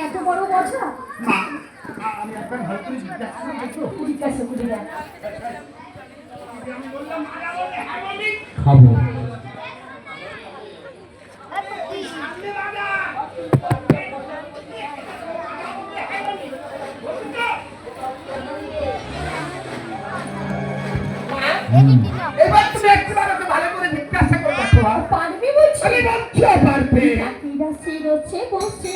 এত বড় বোঝা আমি একবার ভালো করে জিজ্ঞাসা করি খাবো এবার তুমি একবার ওকে ভালো করে জিজ্ঞাসা করে দেখো। পারবি বলছি? আমি বলছি পারবে। হচ্ছে বসে